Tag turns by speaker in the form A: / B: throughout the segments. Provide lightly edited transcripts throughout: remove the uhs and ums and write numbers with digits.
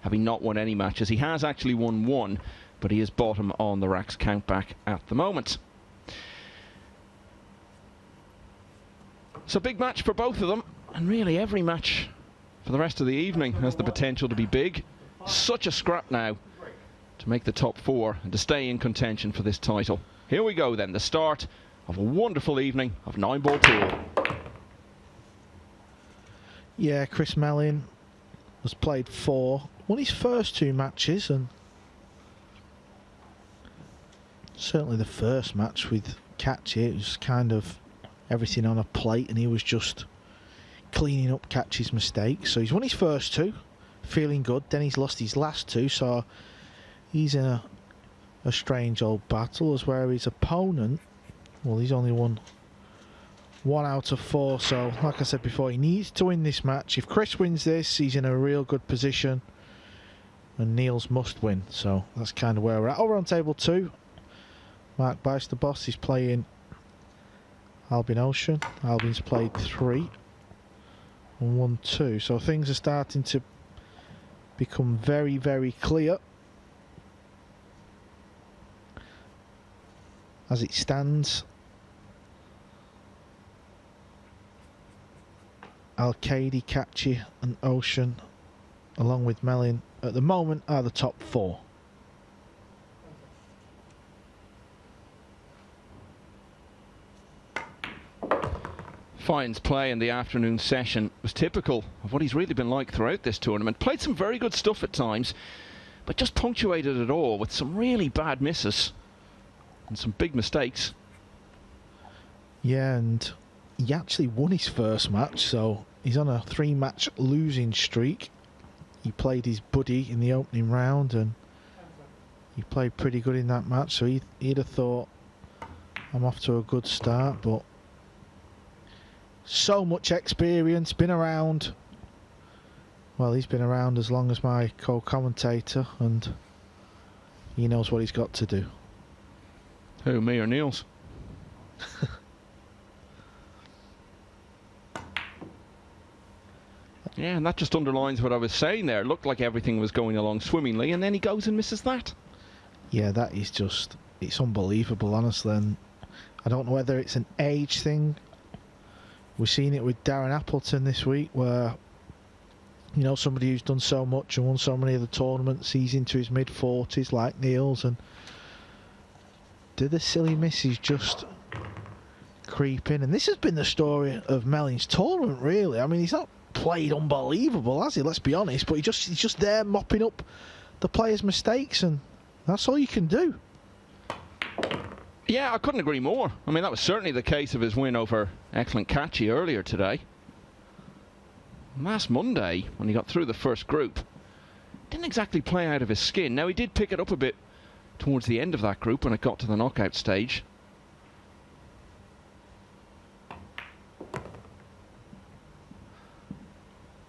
A: having not won any matches. He has actually won one, but he is bottom on the Racks countback at the moment. So big match for both of them, and really every match for the rest of the evening has the potential to be big. Such a scrap now to make the top four and to stay in contention for this title. Here we go then, the start of a wonderful evening of 9-ball pool.
B: Yeah, Chris Melling has played 4, won his first 2 matches, and certainly the first match with Catchy, it was kind of everything on a plate, and he was just cleaning up Catchy's mistakes. So he's won his first 2, feeling good. Then he's lost his last 2, so he's in a strange old battle, as where his opponent, well, he's only won 1 out of 4. So like I said before, he needs to win this match. If Chris wins this, he's in a real good position, and Niels must win. So that's kind of where we're at. Over on table 2, Mark Beisterboss is playing Albin Ocean. Albin's played 3 and won 2. So things are starting to become very, very clear. As it stands, Al-Qaedi, Catchy and Ocean, along with Melling, at the moment are the top 4.
A: Feijen's play in the afternoon session was typical of what he's really been like throughout this tournament. Played some very good stuff at times, but just punctuated it all with some really bad misses and some big mistakes.
B: Yeah, and he actually won his first match, so he's on a 3-match losing streak. He played his buddy in the opening round, and he played pretty good in that match, so he'd have thought, I'm off to a good start. But so much experience, been around, well, he's been around as long as my co-commentator, and he knows what he's got to do.
A: Who, me or Niels? Yeah, and that just underlines what I was saying there. It looked like everything was going along swimmingly, and then he goes and misses that.
B: Yeah, that is just, it's unbelievable, honestly. And I don't know whether it's an age thing. We've seen it with Darren Appleton this week, where, you know, somebody who's done so much and won so many of the tournaments, he's into his mid-40s like Niels, and do the silly misses just creep in? And this has been the story of Melling's tournament, really. I mean, he's not played unbelievable, has he? Let's be honest, but he's just there mopping up the players' mistakes, and that's all you can do.
A: Yeah, I couldn't agree more. I mean, that was certainly the case of his win over excellent Catchy earlier today. Last Monday, when he got through the first group, didn't exactly play out of his skin. Now, he did pick it up a bit towards the end of that group when it got to the knockout stage.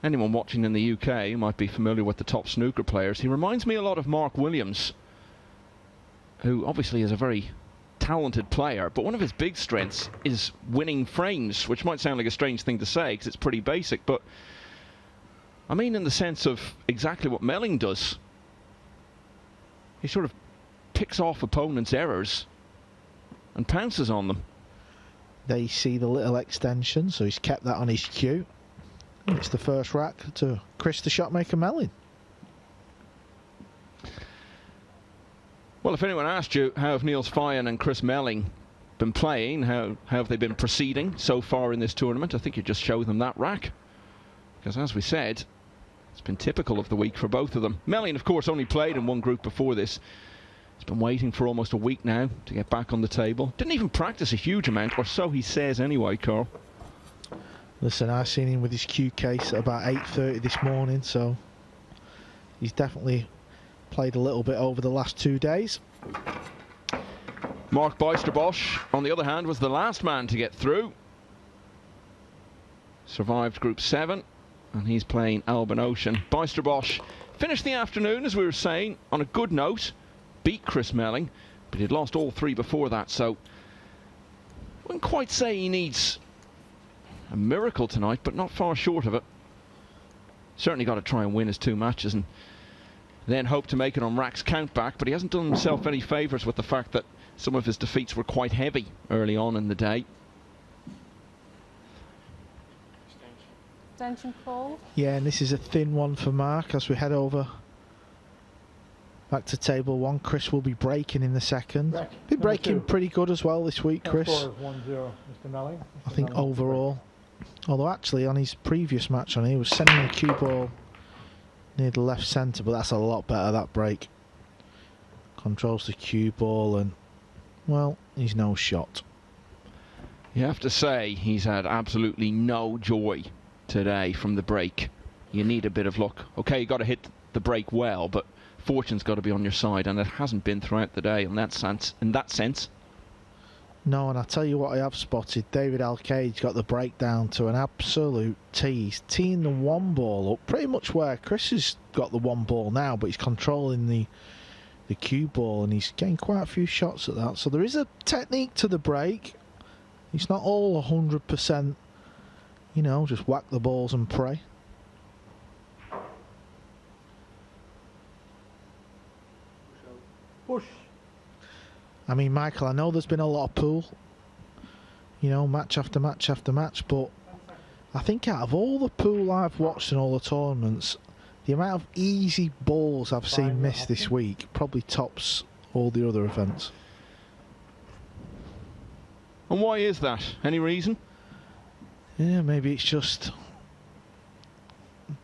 A: Anyone watching in the UK might be familiar with the top snooker players. He reminds me a lot of Mark Williams, who obviously is a very talented player, but one of his big strengths is winning frames, which might sound like a strange thing to say because it's pretty basic, but I mean in the sense of exactly what Melling does. He sort of picks off opponents' errors and pounces on them.
B: They see the little extension, so he's kept that on his cue. And it's the first rack to Chris the Shotmaker Melling.
A: Well, if anyone asked you how have Niels Feijen and Chris Melling been playing, how have they been proceeding so far in this tournament, I think you just show them that rack. Because as we said, it's been typical of the week for both of them. Melling, of course, only played in one group before this. He's been waiting for almost a week now to get back on the table. Didn't even practice a huge amount, or so he says anyway, Carl.
B: Listen, I seen him with his cue case at about 8:30 this morning, so he's definitely played a little bit over the last 2 days.
A: Mark Beisterbosch, on the other hand, was the last man to get through. Survived Group 7, and he's playing Albin Ocean. Beisterbosch finished the afternoon, as we were saying, on a good note. Beat Chris Melling, but he'd lost all 3 before that, so I wouldn't quite say he needs a miracle tonight, but not far short of it. Certainly got to try and win his 2 matches, and then hoped to make it on Rack's count back, but he hasn't done himself any favours with the fact that some of his defeats were quite heavy early on in the day.
C: Extension call.
B: Yeah, and this is a thin one for Mark as we head over back to table one. Chris will be breaking in the second. Be breaking pretty good as well this week, Chris.
D: 1-0, Mr. Melling.
B: I think overall. Although actually on his previous match on, he was sending a cue ball near the left centre, but that's a lot better, that break. Controls the cue ball and, well, he's no shot.
A: You have to say he's had absolutely no joy today from the break. You need a bit of luck. Okay, you got to hit the break well, but fortune's got to be on your side, and it hasn't been throughout the day in that sense.
B: No, and I'll tell you what I have spotted. David Alcage got the breakdown to an absolute tee. He's teeing the one ball up, pretty much where Chris has got the one ball now, but he's controlling the cue ball, and he's getting quite a few shots at that. So there is a technique to the break. It's not all 100%, you know, just whack the balls and pray.
D: Push.
B: I mean, Michael, I know there's been a lot of pool, you know, match after match after match, but I think out of all the pool I've watched in all the tournaments, the amount of easy balls I've seen missed this week probably tops all the other events.
A: And why is that? Any reason?
B: Yeah, maybe it's just,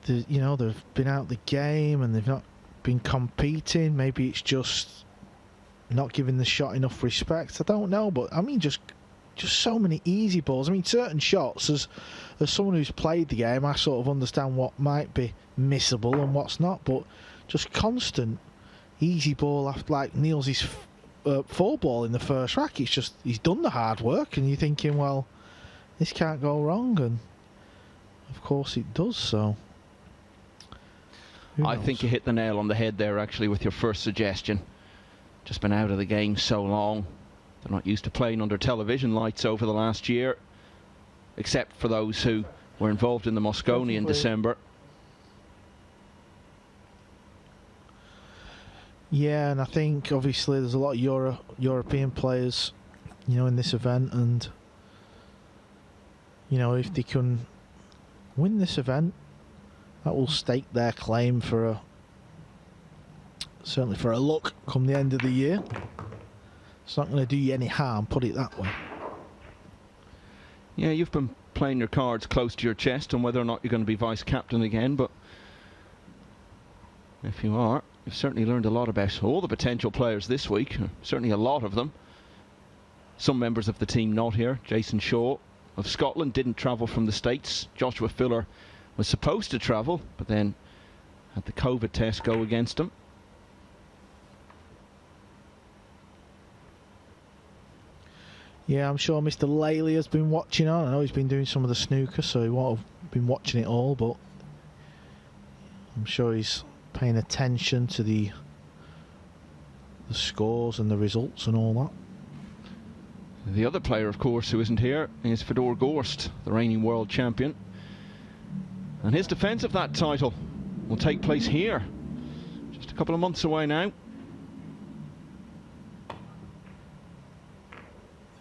B: you know, they've been out the game and they've not been competing. Maybe it's just not giving the shot enough respect. I don't know, but I mean, just so many easy balls. I mean, certain shots, as someone who's played the game, I sort of understand what might be missable and what's not, but just constant easy ball after, like Niels' 4-ball in the first rack. It's just, he's done the hard work, and you're thinking, well, this can't go wrong, and of course it does. So
A: I think you hit the nail on the head there, actually, with your first suggestion. Just been out of the game so long. They're not used to playing under television lights over the last year, except for those who were involved in the Moscone in December.
B: Yeah, and I think obviously there's a lot of European players, you know, in this event, and you know, if they can win this event, that will stake their claim for certainly for a look come the end of the year. It's not going to do you any harm, put it that way.
A: Yeah, you've been playing your cards close to your chest on whether or not you're going to be vice-captain again, but if you are, you've certainly learned a lot about all the potential players this week, certainly a lot of them. Some members of the team not here. Jason Shaw of Scotland didn't travel from the States. Joshua Filler was supposed to travel, but then had the COVID test go against him.
B: Yeah, I'm sure Mr. Laley has been watching on. I know he's been doing some of the snooker, so he won't have been watching it all, but I'm sure he's paying attention to the scores and the results and all that.
A: The other player, of course, who isn't here is Fedor Gorst, the reigning world champion. And his defence of that title will take place here, just a couple of months away now.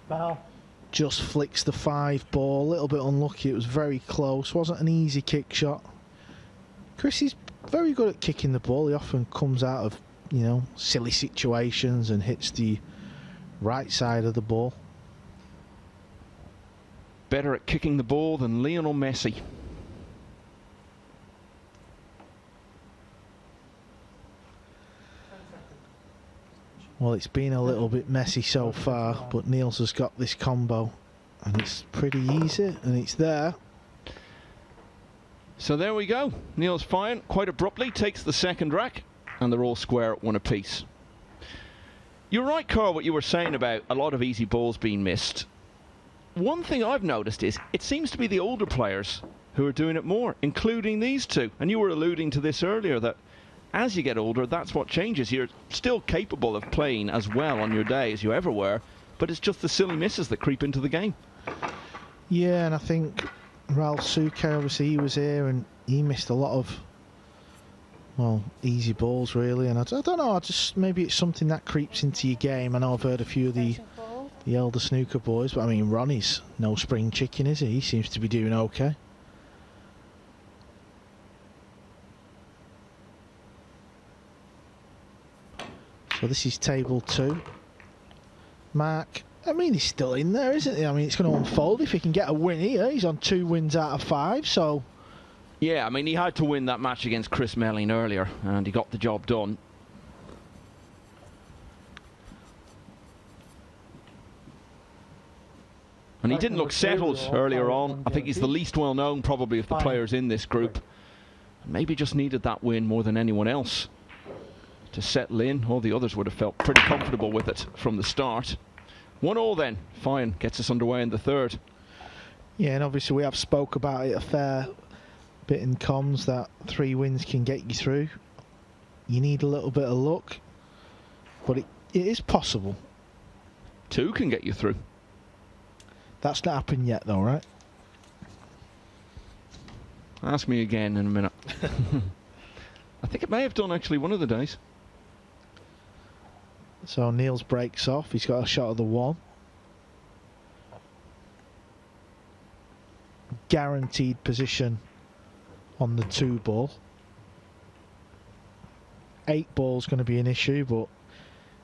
D: Foul.
B: Just flicks the 5-ball, a little bit unlucky. It was very close, wasn't an easy kick shot. Chris is very good at kicking the ball. He often comes out of, you know, silly situations and hits the right side of the ball.
A: Better at kicking the ball than Lionel Messi.
B: Well, it's been a little bit messy so far, but Niels has got this combo, and it's pretty easy, and it's there.
A: So there we go. Niels Feijen quite abruptly takes the second rack, and they're all square at one apiece. You're right, Carl, what you were saying about a lot of easy balls being missed. One thing I've noticed is it seems to be the older players who are doing it more, including these two. And you were alluding to this earlier, that as you get older, that's what changes. You're still capable of playing as well on your day as you ever were, but it's just the silly misses that creep into the game.
B: Yeah, and I think Ralph Suke, obviously he was here and he missed a lot of well, easy balls really, and I don't know. I just maybe it's something that creeps into your game. I know I've heard a few of the elder snooker boys, but I mean Ronnie's no spring chicken, is he? He seems to be doing okay. So this is table 2. Mark, I mean, he's still in there, isn't he? I mean, it's going to unfold if he can get a win here. He's on 2 wins out of 5, so...
A: Yeah, I mean, he had to win that match against Chris Melling earlier, and he got the job done. And he didn't look settled earlier on. I think he's the least well-known, probably, of the players in this group. Maybe just needed that win more than anyone else to settle in. All the others would have felt pretty comfortable with it from the start. 1-1 then. Feijen gets us underway in the third.
B: Yeah, and obviously we have spoke about it a fair bit in comms that 3 wins can get you through. You need a little bit of luck, but it is possible.
A: 2 can get you through.
B: That's not happened yet though, right?
A: Ask me again in a minute. I think it may have done actually one of the days.
B: So Niels breaks off. He's got a shot of the 1. Guaranteed position on the 2 ball. 8 ball's going to be an issue, but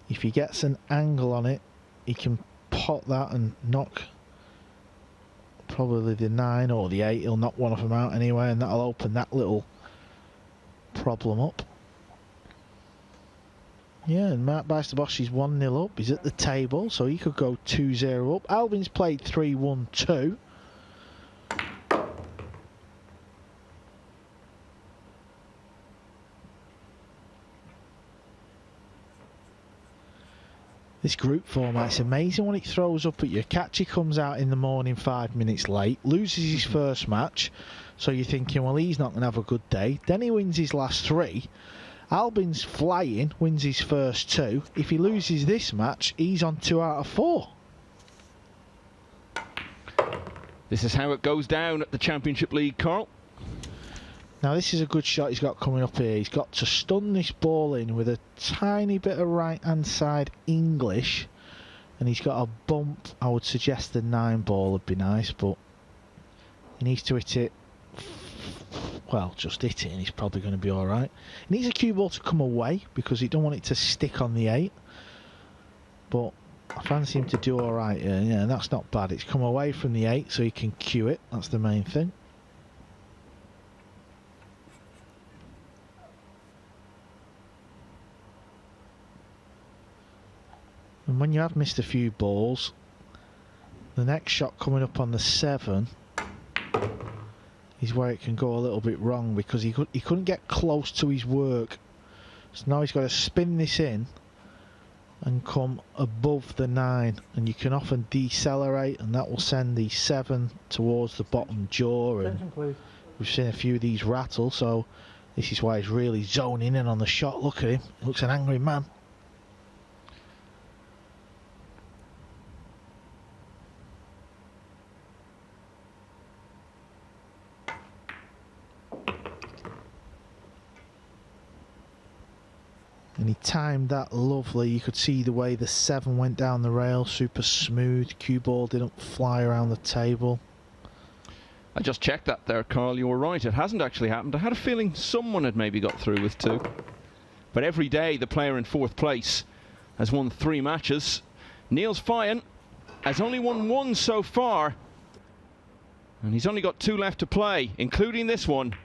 B: if he gets an angle on it, he can pot that and knock probably the 9 or the 8. He'll knock one of them out anyway, and that'll open that little problem up. Yeah, and Mark Bijsterbosch is 1-0 up. He's at the table, so he could go 2-0 up. Albin's played 3-1-2. This group format, it's amazing what it throws up at you. Catchy comes out in the morning 5 minutes late, loses his first match, so you're thinking, well, he's not going to have a good day. Then he wins his last 3. Albin's flying, wins his first 2. If he loses this match, he's on 2 out of 4.
A: This is how it goes down at the Championship League, Carl.
B: Now this is a good shot he's got coming up here. He's got to stun this ball in with a tiny bit of right hand side English, and he's got a bump. I would suggest the 9 ball would be nice, but he needs to hit it. Well, just hit it and he's probably going to be alright. He needs a cue ball to come away because he don't want it to stick on the 8, but I fancy him to do alright here. Yeah, that's not bad. It's come away from the 8 so he can cue it. That's the main thing. And when you have missed a few balls, the next shot coming up on the 7 is where it can go a little bit wrong, because he couldn't get close to his work. So now he's got to spin this in and come above the 9, and you can often decelerate, and that will send the 7 towards the bottom jaw. And we've seen a few of these rattle, so this is why he's really zoning in on the shot. Look at him, looks an angry man. And he timed that lovely. You could see the way the 7 went down the rail, super smooth. Cue ball didn't fly around the table.
A: I just checked that there, Carl. You were right. It hasn't actually happened. I had a feeling someone had maybe got through with 2. But every day the player in 4th place has won 3 matches. Niels Feijen has only won 1 so far. And he's only got 2 left to play, including this one.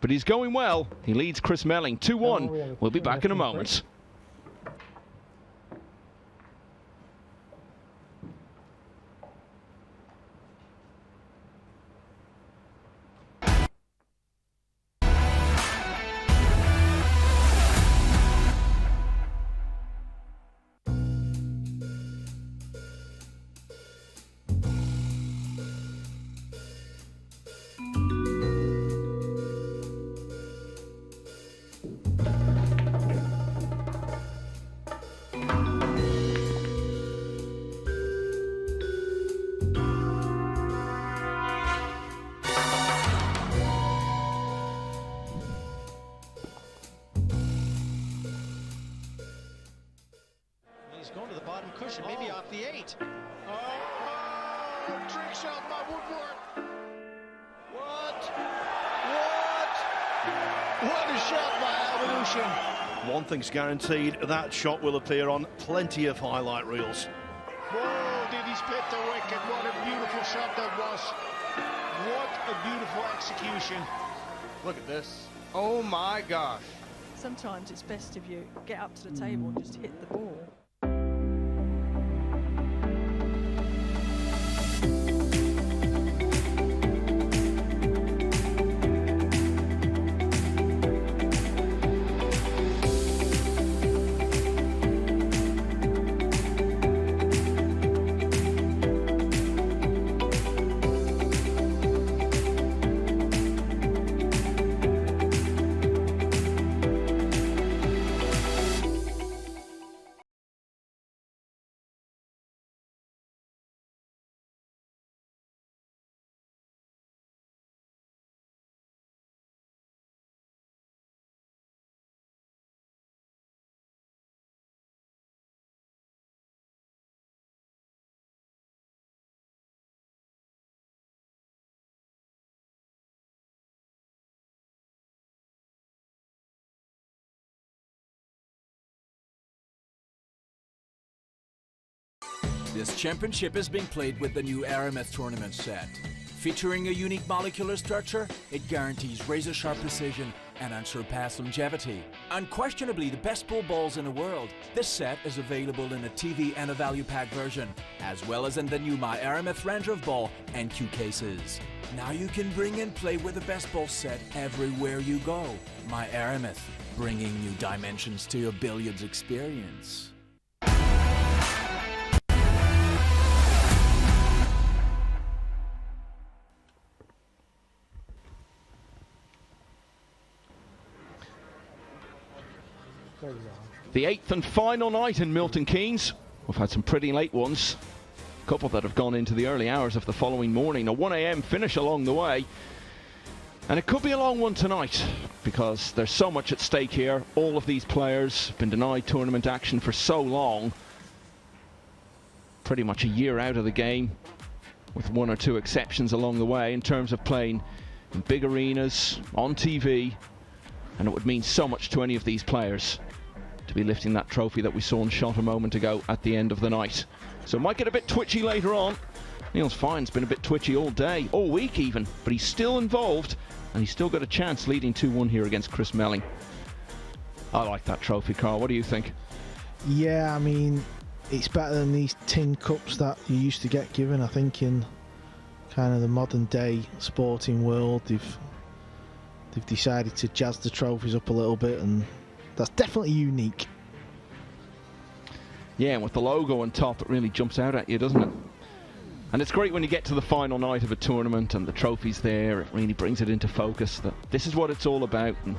A: But he's going well. He leads Chris Melling 2-1. We'll be back in a moment.
C: going to the bottom cushion, maybe off the 8.
E: Oh, trick shot by Woodward. What a shot by Evolution.
F: One thing's guaranteed, that shot will appear on plenty of highlight reels.
E: Whoa, did he split the wicket? What a beautiful shot that was. What a beautiful execution.
G: Look at this. Oh my gosh.
H: Sometimes it's best if you get up to the table and just hit the ball.
I: This championship is being played with the new Aramith tournament set. Featuring a unique molecular structure, it guarantees razor-sharp precision and unsurpassed longevity. Unquestionably the best pool balls in the world, this set is available in a TV and a value pack version, as well as in the new My Aramith range of ball and cue cases. Now you can bring and play with the best ball set everywhere you go. My Aramith, bringing new dimensions to your billiards experience.
A: The 8th and final night in Milton Keynes. We've had some pretty late ones. A couple that have gone into the early hours of the following morning. A 1 a.m. finish along the way. And it could be a long one tonight because there's so much at stake here. All of these players have been denied tournament action for so long. Pretty much a year out of the game, with 1 or 2 exceptions along the way in terms of playing in big arenas, on TV. And it would mean so much to any of these players to be lifting that trophy that we saw in shot a moment ago at the end of the night. So it might get a bit twitchy later on. Niels Feijen's been a bit twitchy all day, all week even, but he's still involved and he's still got a chance leading 2-1 here against Chris Melling. I like that trophy, Carl. What do you think?
B: Yeah, I mean, it's better than these tin cups that you used to get given. I think in kind of the modern day sporting world, they've decided to jazz the trophies up a little bit, and that's definitely unique.
A: Yeah, and with the logo on top, it really jumps out at you, doesn't it? And it's great when you get to the final night of a tournament and the trophy's there. It really brings it into focus that this is what it's all about, and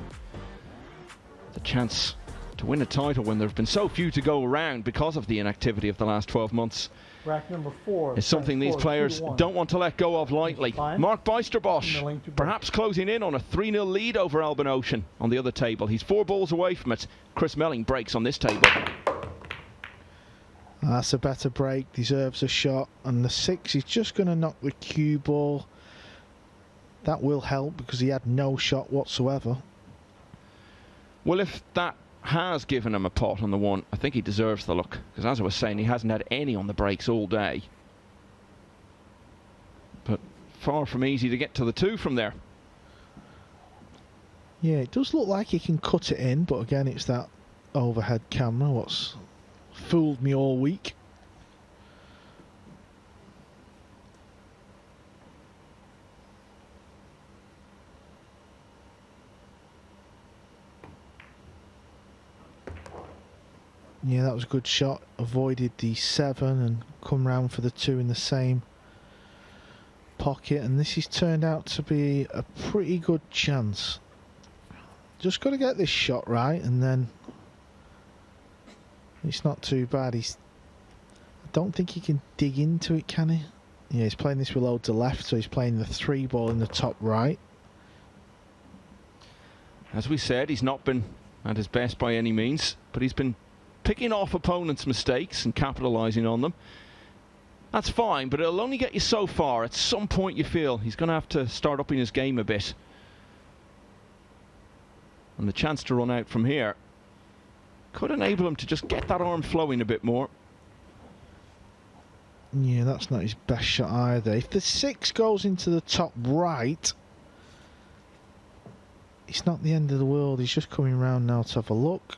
A: the chance to win a title when there have been so few to go around because of the inactivity of the last 12 months.
D: Rack number 4
A: is something these players don't want to let go of lightly. Mark Bijsterbosch perhaps closing in on a 3-0 lead over Alban Ocean on the other table. He's 4 balls away from it. Chris Melling breaks on this table.
B: That's a better break, deserves a shot, and the 6 is just going to knock the cue ball. That will help because he had no shot whatsoever.
A: Well, if that has given him a pot on the 1, I think he deserves the look, because as I was saying, he hasn't had any on the breaks all day. But far from easy to get to the 2 from there.
B: Yeah, it does look like he can cut it in, but again, it's that overhead camera what's fooled me all week. Yeah, that was a good shot. Avoided the 7 and come round for the 2 in the same pocket. And this has turned out to be a pretty good chance. Just got to get this shot right, and then it's not too bad. I don't think he can dig into it, can he? Yeah, he's playing this with load to left, so he's playing the 3 ball in the top right.
A: As we said, he's not been at his best by any means, but he's been picking off opponents' mistakes and capitalising on them. That's fine, but it'll only get you so far. At some point you feel he's going to have to start upping his game a bit. And the chance to run out from here could enable him to just get that arm flowing a bit more.
B: Yeah, that's not his best shot either. If the 6 goes into the top right, it's not the end of the world. He's just coming round now to have a look.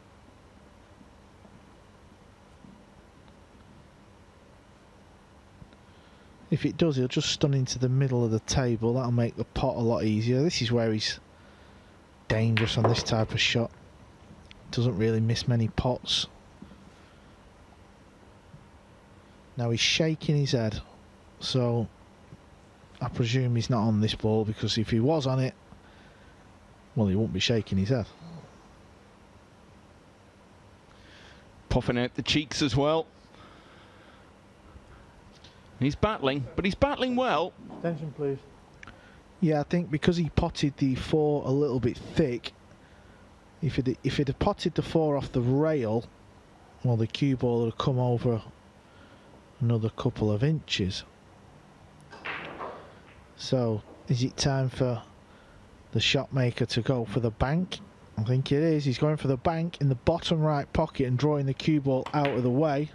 B: If it does, he'll just stun into the middle of the table. That'll make the pot a lot easier. This is where he's dangerous on this type of shot. Doesn't really miss many pots. Now he's shaking his head, so I presume he's not on this ball, because if he was on it, well, he wouldn't be shaking his head.
A: Puffing out the cheeks as well. He's battling, but he's battling well.
D: Attention, please.
B: Yeah, I think because he potted the 4 a little bit thick, if it had potted the 4 off the rail, well, the cue ball would have come over another couple of inches. So, is it time for the shot maker to go for the bank? I think it is. He's going for the bank in the bottom right pocket and drawing the cue ball out of the way.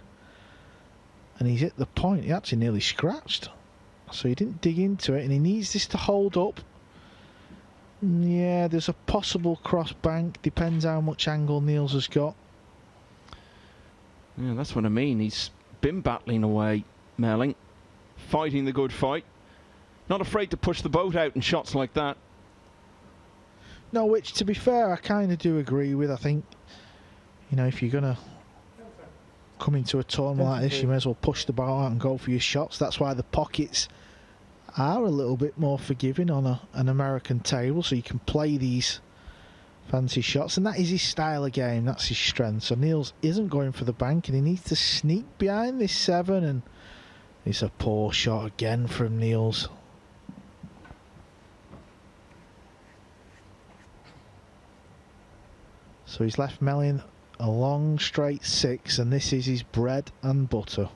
B: And he's hit the point. He actually nearly scratched. So he didn't dig into it, and he needs this to hold up. Yeah, there's a possible cross bank. Depends how much angle Niels has got.
A: Yeah, that's what I mean. He's been battling away, Melling. Fighting the good fight. Not afraid to push the boat out in shots like that.
B: No, which, to be fair, I kind of do agree with. I think, you know, if you're going to come into a tournament like this, you may as well push the boat out and go for your shots. That's why the pockets are a little bit more forgiving on an American table, so you can play these fancy shots, and that is his style of game. That's his strength. So Niels isn't going for the bank, and he needs to sneak behind this 7, and it's a poor shot again from Niels. So he's left Melling a long straight 6, and this is his bread and butter.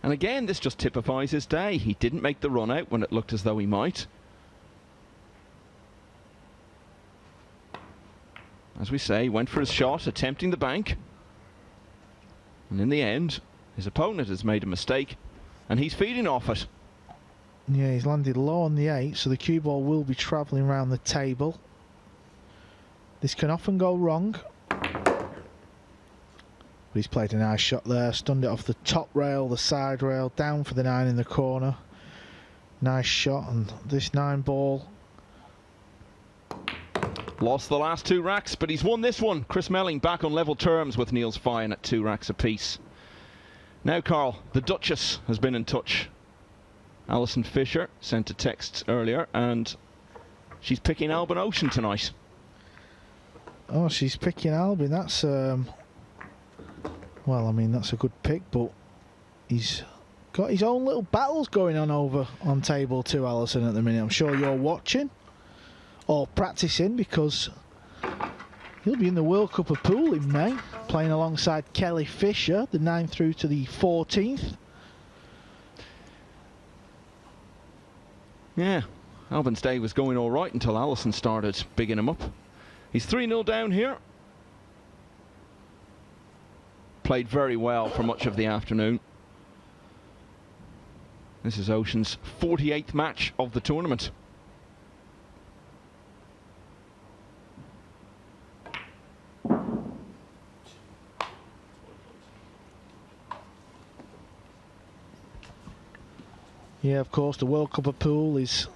A: And again, this just typifies his day. He didn't make the run out when it looked as though he might. As we say, went for his shot, attempting the bank. And in the end, his opponent has made a mistake, and he's feeding off it.
B: Yeah, he's landed low on the 8, so the cue ball will be travelling around the table. This can often go wrong. But he's played a nice shot there, stunned it off the top rail, the side rail, down for the 9 in the corner. Nice shot, and this 9 ball.
A: Lost the last 2 racks, but he's won this one. Chris Melling back on level terms with Niels Feijen at 2 racks apiece. Now, Carl, the Duchess has been in touch. Alison Fisher sent a text earlier, and she's picking Albin Ocean tonight.
B: Oh, she's picking Albin. That's well, I mean, that's a good pick, but he's got his own little battles going on over on table 2, Alison, at the minute. I'm sure you're watching or practicing, because he'll be in the World Cup of Pool in May, playing alongside Kelly Fisher, the 9th through to the 14th.
A: Yeah, Albin's day was going all right until Alison started bigging him up. He's 3-0 down here. Played very well for much of the afternoon. This is Ocean's 48th match of the tournament.
B: Yeah, of course, the World Cup of Pool is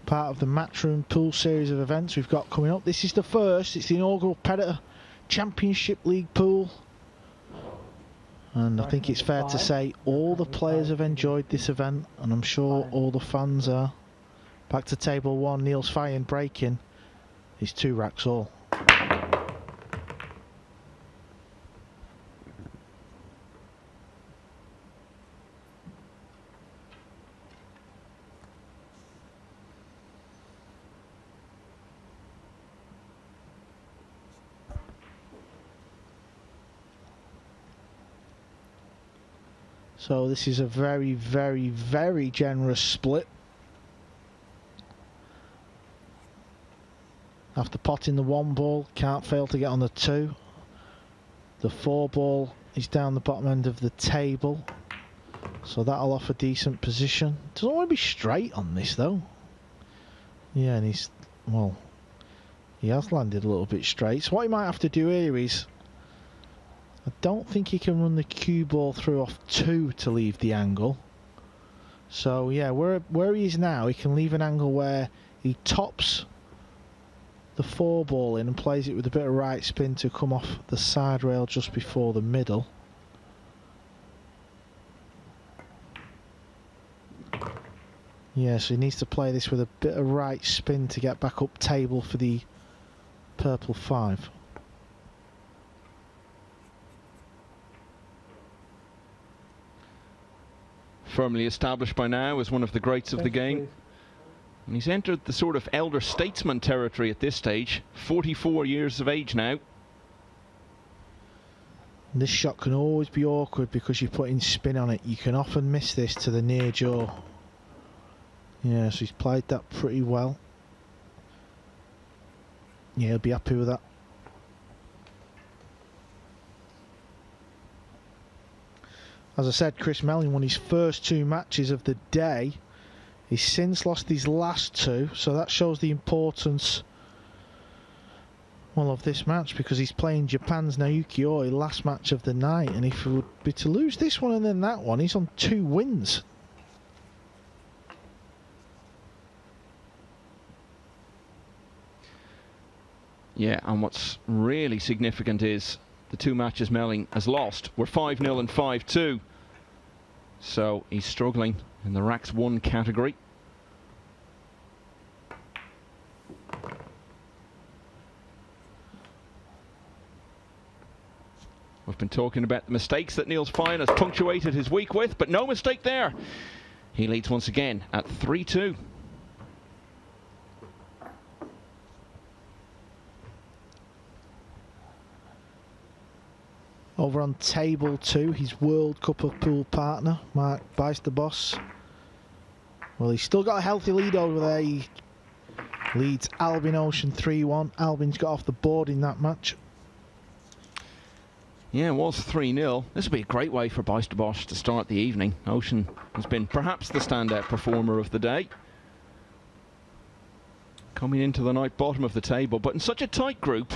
B: part of the Matchroom Pool series of events we've got coming up. This is the first. It's the inaugural Predator Championship League Pool. And I think it's fair to say all the players have enjoyed this event, and I'm sure all the fans are. Back to table 1, Niels Feijen breaking his 2 racks all. So this is a very, very, very generous split. After potting the 1 ball, can't fail to get on the 2. The 4 ball is down the bottom end of the table, so that'll offer decent position. Doesn't want to be straight on this though. Yeah, and he's, well, he has landed a little bit straight. So what he might have to do here is, I don't think he can run the cue ball through off 2 to leave the angle. So yeah, where he is now, he can leave an angle where he tops the 4 ball in and plays it with a bit of right spin to come off the side rail just before the middle. Yeah, so he needs to play this with a bit of right spin to get back up table for the purple 5.
A: Firmly established by now as one of the greats of the game. And he's entered the sort of elder statesman territory at this stage. 44 years of age now.
B: This shot can always be awkward because you're putting spin on it. You can often miss this to the near jaw. Yeah, so he's played that pretty well. Yeah, he'll be happy with that. As I said, Chris Melling won his first 2 matches of the day. He's since lost his last 2, so that shows the importance, well, of this match, because he's playing Japan's Naoki Oi last match of the night, and if he would be to lose this one and then that one, he's on 2 wins.
A: Yeah, and what's really significant is the 2 matches Melling has lost were 5-0 and 5-2. So he's struggling in the Racks 1 category. We've been talking about the mistakes that Niels Feijen has punctuated his week with, but no mistake there. He leads once again at 3-2.
B: Over on table 2, his World Cup of Pool partner, Mark Beisterboss. Well, he's still got a healthy lead over there. He leads Albin Ocean 3-1. Albin's got off the board in that match.
A: Yeah, it was 3-0. This would be a great way for Beisterboss to start the evening. Ocean has been perhaps the standout performer of the day. Coming into the night bottom of the table, but in such a tight group,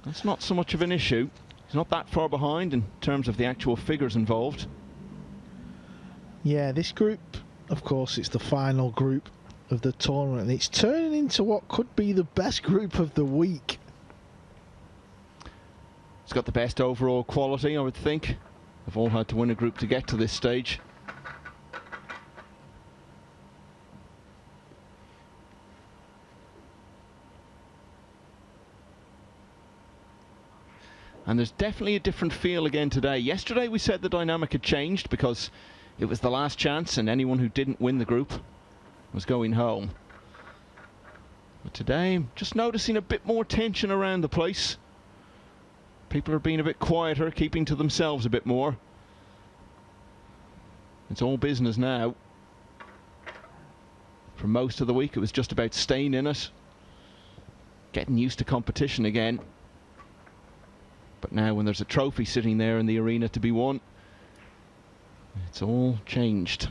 A: that's not so much of an issue. He's not that far behind in terms of the actual figures involved.
B: Yeah, this group, of course, it's the final group of the tournament, and it's turning into what could be the best group of the week.
A: It's got the best overall quality, I would think. They've all had to win a group to get to this stage. And there's definitely a different feel again today. Yesterday we said the dynamic had changed because it was the last chance and anyone who didn't win the group was going home. But today I'm just noticing a bit more tension around the place. People are being a bit quieter, keeping to themselves a bit more. It's all business now. For most of the week it was just about staying in it, getting used to competition again. But now when there's a trophy sitting there in the arena to be won, it's all changed.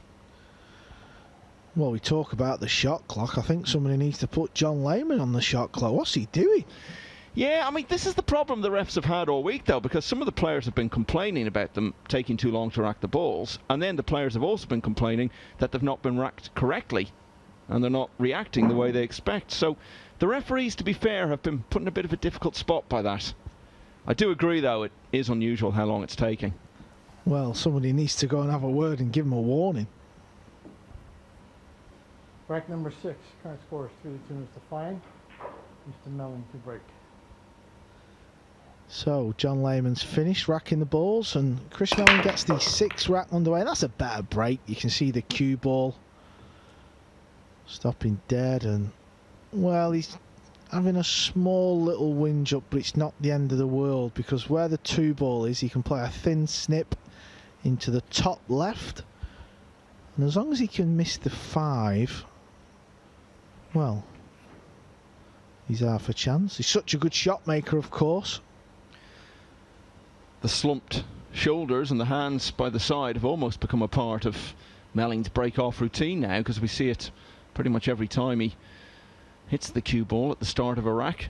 B: Well, we talk about the shot clock. I think somebody needs to put John Lehman on the shot clock. What's he doing?
A: Yeah, I mean, this is the problem the refs have had all week, though, because some of the players have been complaining about them taking too long to rack the balls, and then the players have also been complaining that they've not been racked correctly, and they're not reacting the way they expect. So the referees, to be fair, have been put in a bit of a difficult spot by that. I do agree, though, it is unusual how long it's taking.
B: Well, somebody needs to go and have a word and give him a warning.
D: Break number 6. Current score is 3-2, Mr. Feijen. Mr. Melling to break.
B: So, John Lehman's finished racking the balls, and Chris Melling gets the 6th rack underway. That's a better break. You can see the cue ball stopping dead, and, well, he's having a small little whinge up, but it's not the end of the world, because where the 2 ball is, he can play a thin snip into the top left. And as long as he can miss the 5, well, he's half a chance. He's such a good shot maker, of course.
A: The slumped shoulders and the hands by the side have almost become a part of Melling's break-off routine now, because we see it pretty much every time he hits the cue ball at the start of a rack.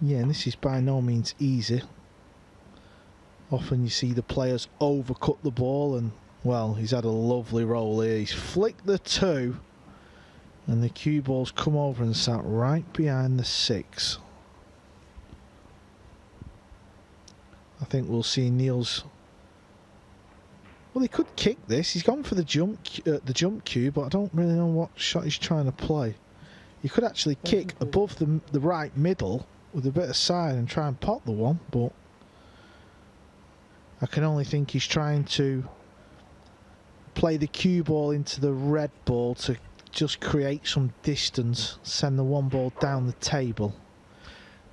B: Yeah, and this is by no means easy. Often you see the players overcut the ball, and, well, he's had a lovely roll here. He's flicked the 2, and the cue ball's come over and sat right behind the 6. I think we'll see Niels. Well, he could kick this. He's gone for the jump cue, but I don't really know what shot he's trying to play. He could actually kick above the right middle with a bit of side and try and pot the one, but I can only think he's trying to play the cue ball into the red ball to just create some distance, send the 1 ball down the table.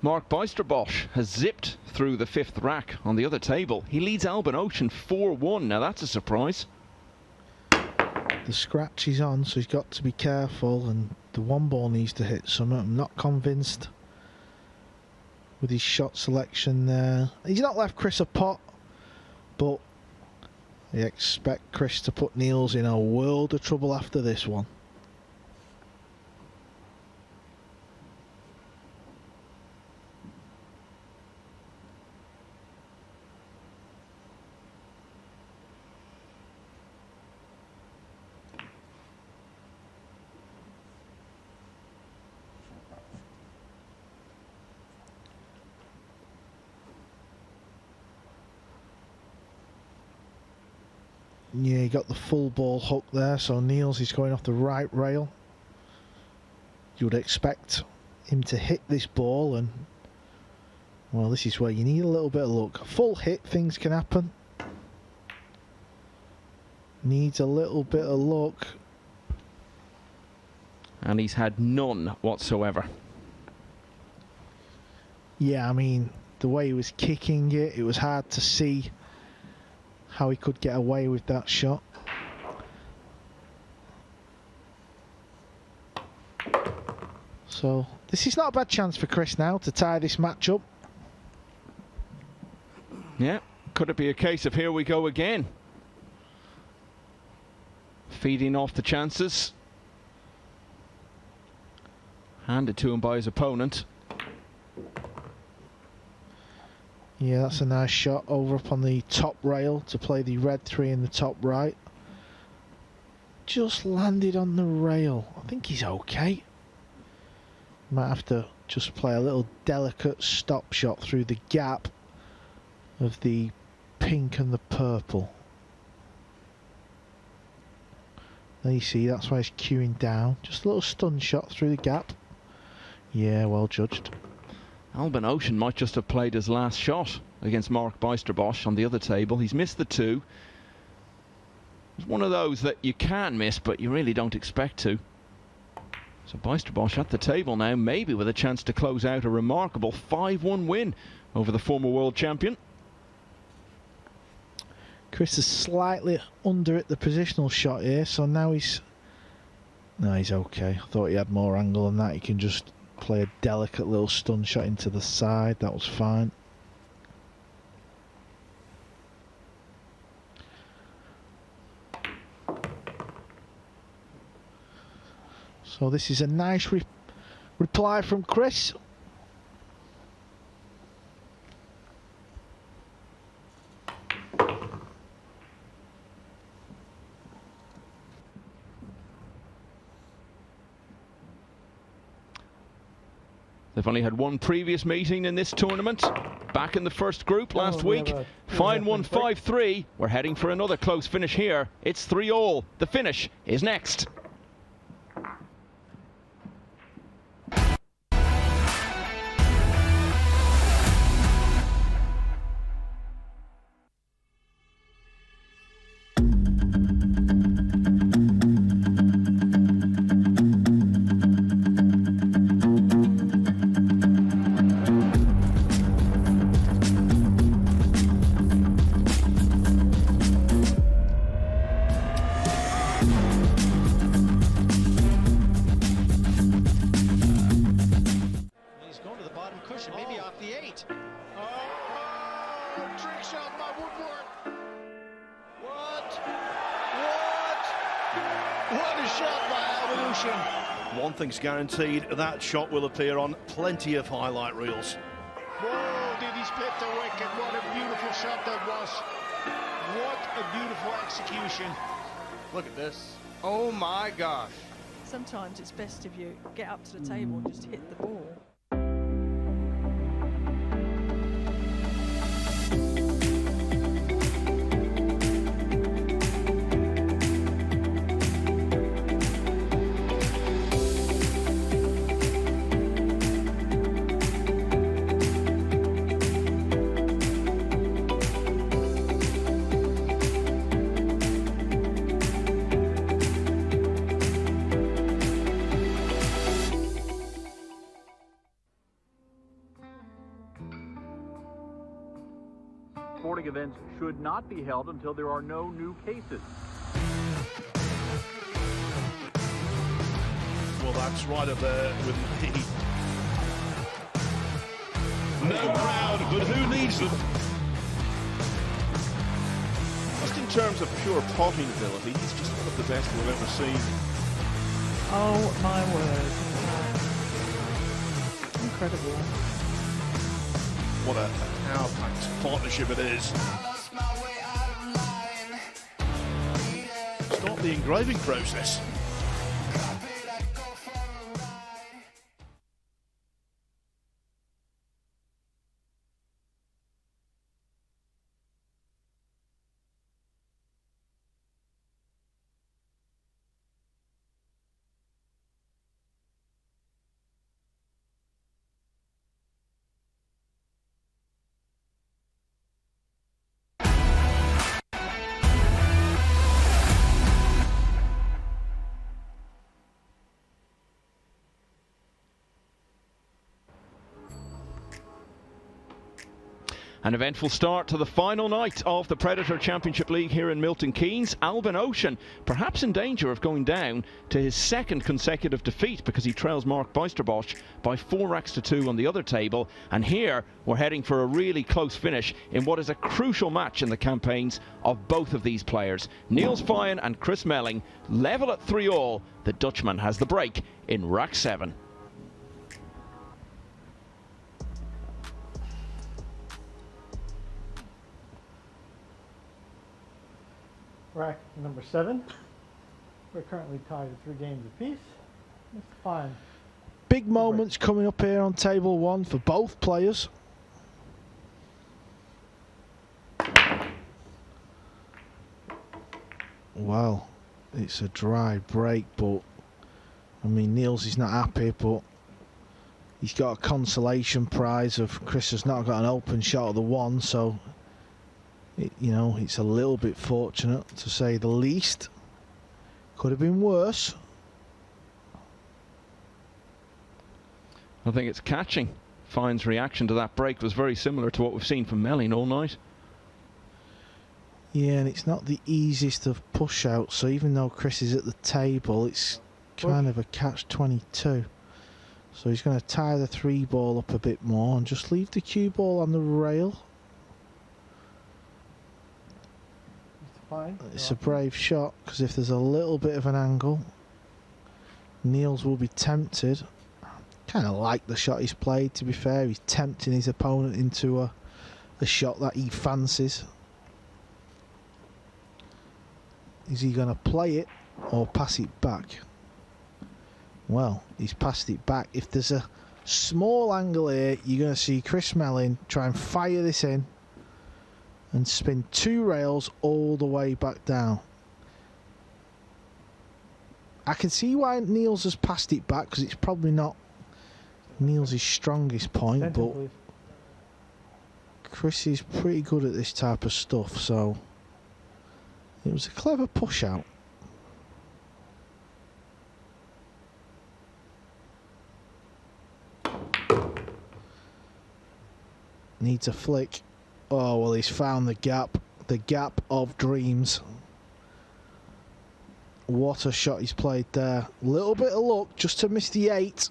A: Mark Bijsterbosch has zipped through the 5th rack on the other table. He leads Albin Ocean 4-1. Now that's a surprise.
B: The scratch is on, so he's got to be careful, and the 1 ball needs to hit something. I'm not convinced with his shot selection there. He's not left Chris a pot, but you expect Chris to put Niels in a world of trouble after this one. Yeah, he got the full ball hook there, so Niels is going off the right rail. You would expect him to hit this ball, and, well, this is where you need a little bit of luck. A full hit, things can happen. Needs a little bit of luck.
A: And he's had none whatsoever.
B: Yeah, I mean, the way he was kicking it, it was hard to see how he could get away with that shot. So this is not a bad chance for Chris now to tie this match up.
A: Yeah, could it be a case of here we go again? Feeding off the chances. Handed to him by his opponent.
B: Yeah, that's a nice shot over up on the top rail to play the red 3 in the top right. Just landed on the rail. I think he's okay. Might have to just play a little delicate stop shot through the gap of the pink and the purple. There you see, that's why he's cueing down. Just a little stun shot through the gap. Yeah, well judged.
A: Albin Ocean might just have played his last shot against Mark Bijsterbosch on the other table. He's missed the 2. It's one of those that you can miss, but you really don't expect to. So Bijsterbosch at the table now, maybe with a chance to close out a remarkable 5-1 win over the former world champion.
B: Chris is slightly under at the positional shot here, so now he's... No, he's okay. I thought he had more angle than that. He can just play a delicate little stun shot into the side. That was fine. So this is a nice reply from Chris.
A: They've only had one previous meeting in this tournament, back in the first group last week. Fine won 5-3. We're heading for another close finish here. It's 3-all. The finish is next.
C: 8.
E: Oh, trick shot by Woodward. What a shot by Albinution.
F: One thing's guaranteed, that shot will appear on plenty of highlight reels.
E: Whoa, did he split the wicket? What a beautiful shot that was. What a beautiful execution.
G: Look at this. Oh my gosh.
H: Sometimes it's best if you get up to the table and just hit the ball.
J: Sporting events should not be held until there are no new cases.
F: Well, that's right up there with me. No crowd, but who needs them?
K: Just in terms of pure potting ability, he's just one of the best we've ever seen.
H: Oh my word. Incredible.
F: What a power-packed partnership it is. Stop the engraving process.
A: An eventful start to the final night of the Predator Championship League here in Milton Keynes. Albin Ocean perhaps in danger of going down to his second consecutive defeat because he trails Mark Bijsterbosch by 4 racks to 2 on the other table. And here we're heading for a really close finish in what is a crucial match in the campaigns of both of these players. Niels Feijen and Chris Melling level at 3-all. The Dutchman has the break in rack 7.
D: Rack number 7. We're currently tied at 3 games apiece. It's fine.
B: Big moments coming up here on table 1 for both players. Well, it's a dry break, but I mean, Niels is not happy, but he's got a consolation prize of Chris has not got an open shot of the 1, so you know, it's a little bit fortunate to say the least. Could have been worse.
A: I think it's catching. Feijen's reaction to that break was very similar to what we've seen from Melling all night.
B: Yeah, and it's not the easiest of push outs, so even though Chris is at the table, it's kind of a catch-22. So he's going to tie the 3 ball up a bit more and just leave the cue ball on the rail.
D: Fine.
B: It's a brave shot, because if there's a little bit of an angle, Niels will be tempted. Kind of like the shot he's played, to be fair. He's tempting his opponent into a shot that he fancies. Is he going to play it or pass it back? Well, he's passed it back. If there's a small angle here, you're going to see Chris Melling try and fire this in and spin 2 rails all the way back down. I can see why Niels has passed it back, because it's probably not Niels' strongest point, but Chris is pretty good at this type of stuff, so it was a clever push out. Needs a flick. Oh, well, he's found the gap of dreams. What a shot he's played there. Little bit of luck just to miss the 8,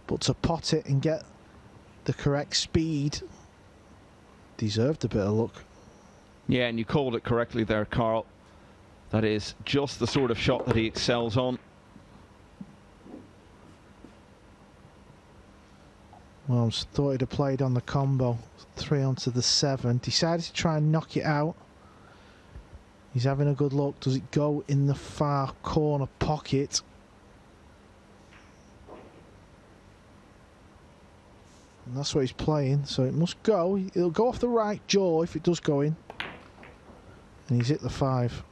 B: but to pot it and get the correct speed. Deserved a bit of luck.
A: Yeah, and you called it correctly there, Carl. That is just the sort of shot that he excels on.
B: Well, thought he'd have played on the combo. 3 onto the 7. Decided to try and knock it out. He's having a good look. Does it go in the far corner pocket? And that's what he's playing, so it must go. It'll go off the right jaw if it does go in. And he's hit the 5.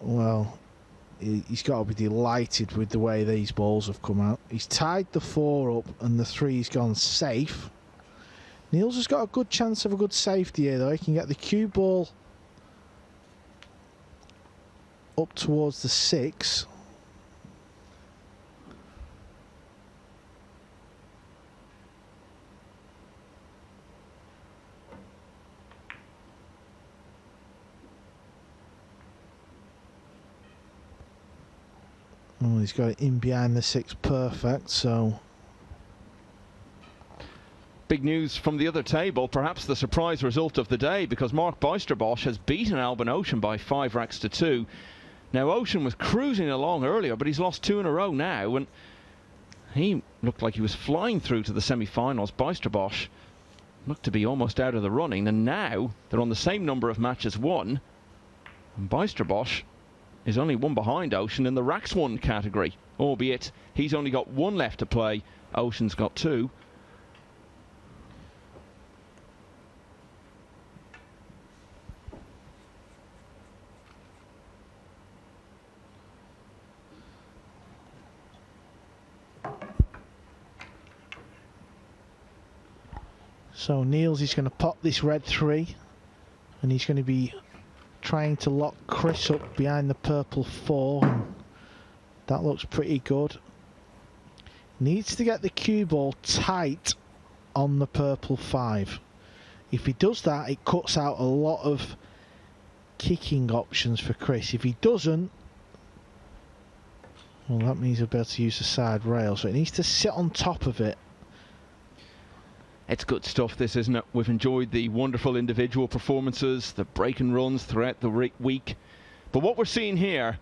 B: Well, he's got to be delighted with the way these balls have come out. He's tied the 4 up and the 3's gone safe. Niels has got a good chance of a good safety here though. He can get the cue ball up towards the 6. Oh, he's got it in behind the 6 perfect, so...
A: Big news from the other table, perhaps the surprise result of the day, because Mark Bijsterbosch has beaten Albin Ocean by 5 racks to 2. Now, Ocean was cruising along earlier, but he's lost 2 in a row now, and he looked like he was flying through to the semi-finals. Bijsterbosch looked to be almost out of the running, and now they're on the same number of matches won, and Bijsterbosch is only 1 behind Ocean in the racks won category, albeit he's only got 1 left to play. Ocean's got 2.
B: So Niels is going to pop this red 3, and he's going to be trying to lock Chris up behind the purple 4. And that looks pretty good. Needs to get the cue ball tight on the purple 5. If he does that, it cuts out a lot of kicking options for Chris. If he doesn't, well, that means he'll be able to use the side rail. So it needs to sit on top of it.
A: It's good stuff, this, isn't it? We've enjoyed the wonderful individual performances, the break and runs throughout the week. But what we're seeing here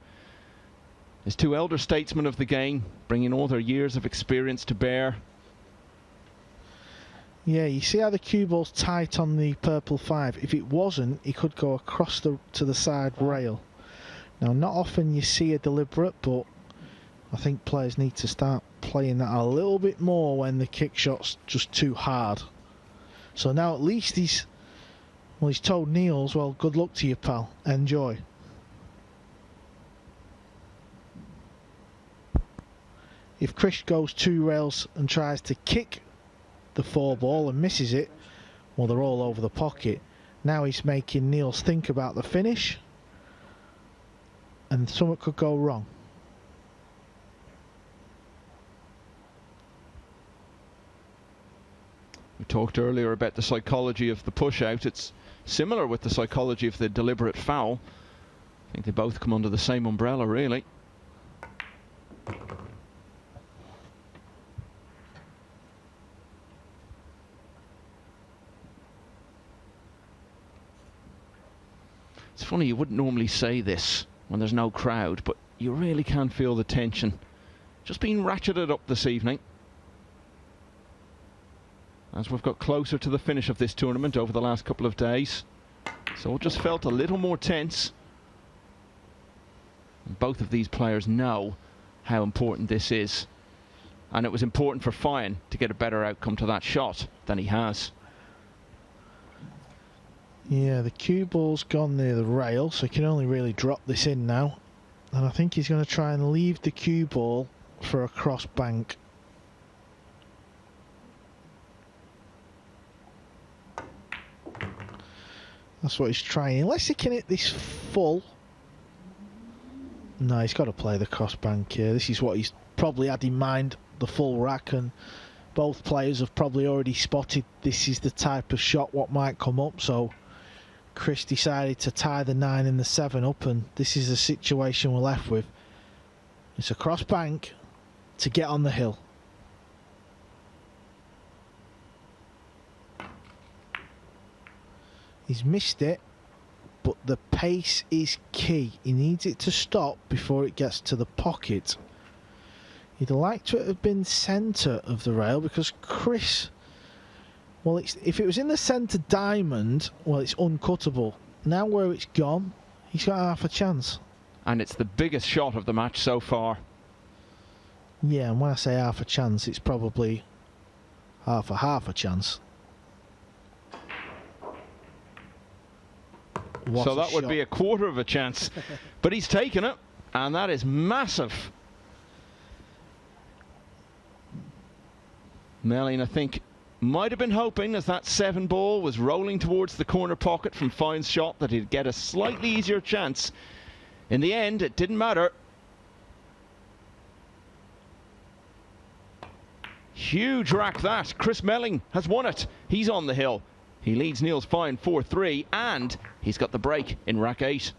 A: is 2 elder statesmen of the game, bringing all their years of experience to bear.
B: Yeah, you see how the cue ball's tight on the purple 5. If it wasn't, he could go across to the side rail. Now, not often you see a deliberate, but I think players need to start playing that a little bit more when the kick shot's just too hard. So now at least he's told Niels, well, good luck to you, pal. Enjoy. If Chris goes 2 rails and tries to kick the 4 ball and misses it, well, they're all over the pocket. Now he's making Niels think about the finish, and something could go wrong.
A: We talked earlier about the psychology of the push-out. It's similar with the psychology of the deliberate foul. I think they both come under the same umbrella, really. It's funny, you wouldn't normally say this when there's no crowd, but you really can feel the tension just being ratcheted up this evening, as we've got closer to the finish of this tournament over the last couple of days. So it just felt a little more tense. And both of these players know how important this is. And it was important for Feijen to get a better outcome to that shot than he has.
B: Yeah, the cue ball's gone near the rail, so he can only really drop this in now. And I think he's going to try and leave the cue ball for a cross bank. That's what he's trying. Unless he can hit this full. No, he's got to play the cross bank here. This is what he's probably had in mind, the full rack, and both players have probably already spotted this is the type of shot what might come up. So Chris decided to tie the 9 and the 7 up, and this is the situation we're left with. It's a cross bank to get on the hill. He's missed it, but the pace is key. He needs it to stop before it gets to the pocket. He'd like to have been centre of the rail because Chris, well, if it was in the centre diamond, well, it's uncuttable. Now where it's gone, he's got half a chance.
A: And it's the biggest shot of the match so far.
B: Yeah, and when I say half a chance, it's probably half a chance. What
A: so that would
B: shot.
A: be a quarter of a chance. But he's taken it, and that is massive. Melling, I think, might have been hoping, as that 7 ball was rolling towards the corner pocket from Feijen's shot, that he'd get a slightly easier chance. In the end, it didn't matter. Huge rack that. Chris Melling has won it. He's on the hill. He leads Niels Feijen 4-3, and he's got the break in rack 8.